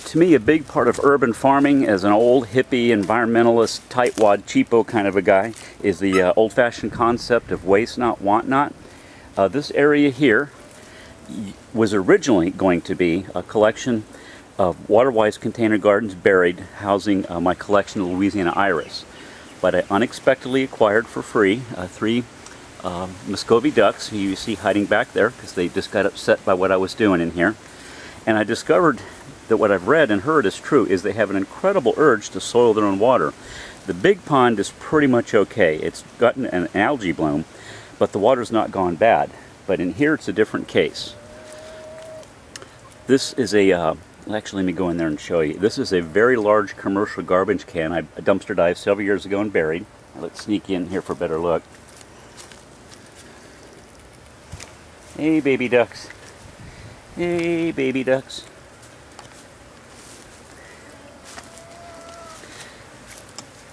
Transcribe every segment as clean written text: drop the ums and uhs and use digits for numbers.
To me, a big part of urban farming as an old hippie environmentalist tightwad cheapo kind of a guy is the old-fashioned concept of waste not, want not. This area here was originally going to be a collection of water-wise container gardens buried, housing my collection of Louisiana iris. But I unexpectedly acquired for free 3 Muscovy ducks, who you see hiding back there because they just got upset by what I was doing in here. And I discovered that what I've read and heard is true, is they have an incredible urge to soil their own water. The big pond is pretty much okay. It's gotten an algae bloom, but the water's not gone bad. But in here it's a different case. This is a, actually let me go in there and show you. This is a very large commercial garbage can I dumpster dived several years ago and buried. Let's sneak in here for a better look. Hey baby ducks. Hey baby ducks.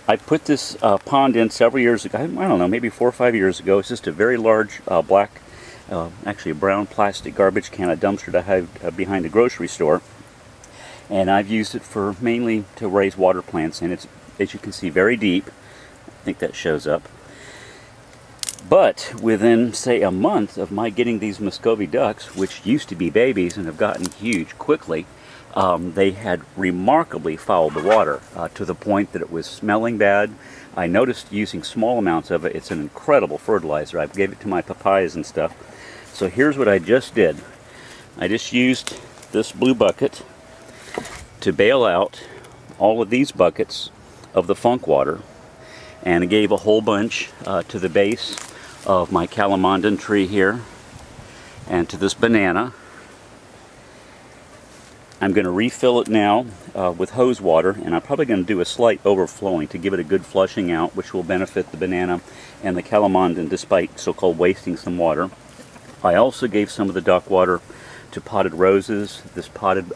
I put this pond in several years ago, I don't know, maybe 4 or 5 years ago. It's just a very large black, actually a brown plastic garbage can, a dumpster that I have behind a grocery store. And I've used it for mainly to raise water plants, and it's, as you can see, very deep. I think that shows up. But within, say, a month of my getting these Muscovy ducks, which used to be babies and have gotten huge quickly, they had remarkably fouled the water to the point that it was smelling bad. I noticed using small amounts of it. It's an incredible fertilizer. I gave it to my papayas and stuff. So here's what I just did. I just used this blue bucket to bail out all of these buckets of the funk water, and I gave a whole bunch to the base of my calamandan tree here and to this banana. I'm going to refill it now with hose water, and I'm probably going to do a slight overflowing to give it a good flushing out, which will benefit the banana and the calamandan despite so-called wasting some water. I also gave some of the duck water to potted roses, this potted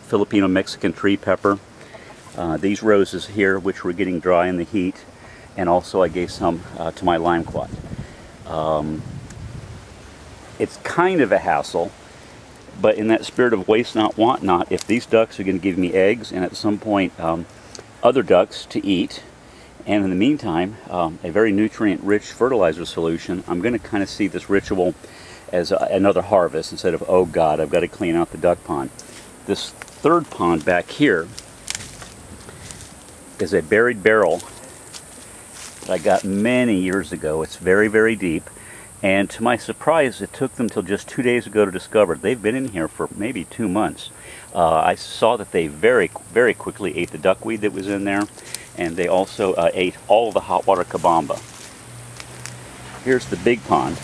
Filipino-Mexican tree pepper, these roses here which were getting dry in the heat, and also I gave some to my lime quat. It's kind of a hassle, but in that spirit of waste not, want not, if these ducks are going to give me eggs and at some point other ducks to eat, and in the meantime a very nutrient-rich fertilizer solution, I'm going to kind of see this ritual as another harvest instead of, oh God, I've got to clean out the duck pond. This third pond back here is a buried barrel that I got many years ago. It's very, very deep. And to my surprise, it took them till just 2 days ago to discover. They've been in here for maybe 2 months. I saw that they very, very quickly ate the duckweed that was in there, and they also ate all of the hot water kabamba. Here's the big pond,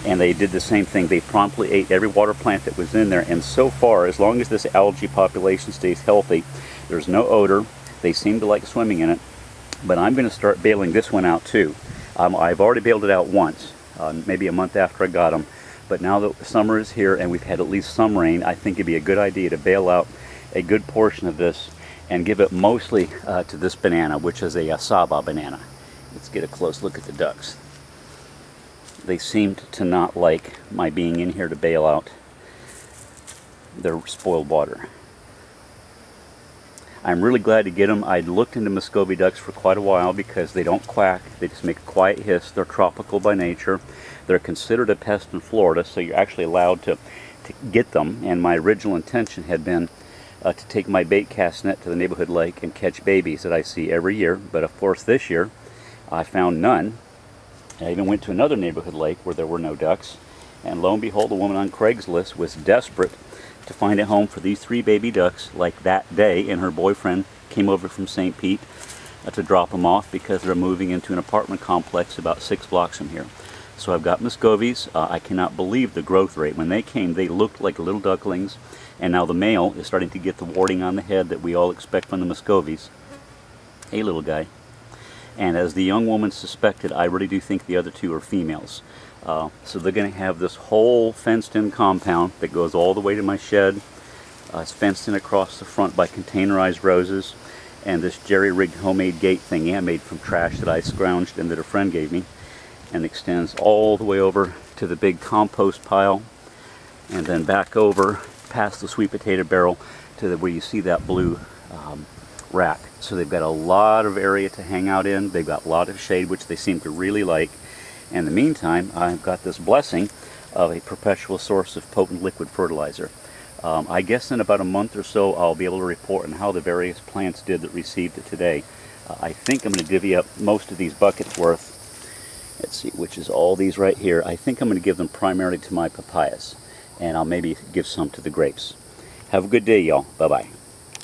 and they did the same thing. They promptly ate every water plant that was in there, and so far, as long as this algae population stays healthy, there's no odor. They seem to like swimming in it, but I'm going to start bailing this one out too. I've already bailed it out once. Maybe a month after I got them, but now that summer is here and we've had at least some rain, I think it'd be a good idea to bail out a good portion of this and give it mostly to this banana, which is a Saba banana. Let's get a close look at the ducks. They seemed to not like my being in here to bail out their spoiled water. I'm really glad to get them. I'd looked into Muscovy ducks for quite a while because they don't quack. They just make a quiet hiss. They're tropical by nature. They're considered a pest in Florida, so you're actually allowed to get them. And my original intention had been to take my bait cast net to the neighborhood lake and catch babies that I see every year. But of course this year I found none. I even went to another neighborhood lake where there were no ducks. And lo and behold, a woman on Craigslist was desperate to find a home for these 3 baby ducks like that day, and her boyfriend came over from St. Pete to drop them off because they're moving into an apartment complex about 6 blocks from here. So I've got Muscovies. I cannot believe the growth rate. When they came, they looked like little ducklings, and now the male is starting to get the warding on the head that we all expect from the Muscovies. Hey little guy. And as the young woman suspected, I really do think the other 2 are females. So they're going to have this whole fenced-in compound that goes all the way to my shed. It's fenced in across the front by containerized roses, and this jerry-rigged homemade gate thingy I made from trash that I scrounged and that a friend gave me, and extends all the way over to the big compost pile, and then back over past the sweet potato barrel to where you see that blue rack. So they've got a lot of area to hang out in. They've got a lot of shade, which they seem to really like. In the meantime, I've got this blessing of a perpetual source of potent liquid fertilizer. I guess in about a month or so I'll be able to report on how the various plants did that received it today. I think I'm going to divvy up most of these buckets worth. Let's see, which is all these right here. I think I'm going to give them primarily to my papayas, and I'll maybe give some to the grapes. Have a good day, y'all. Bye-bye.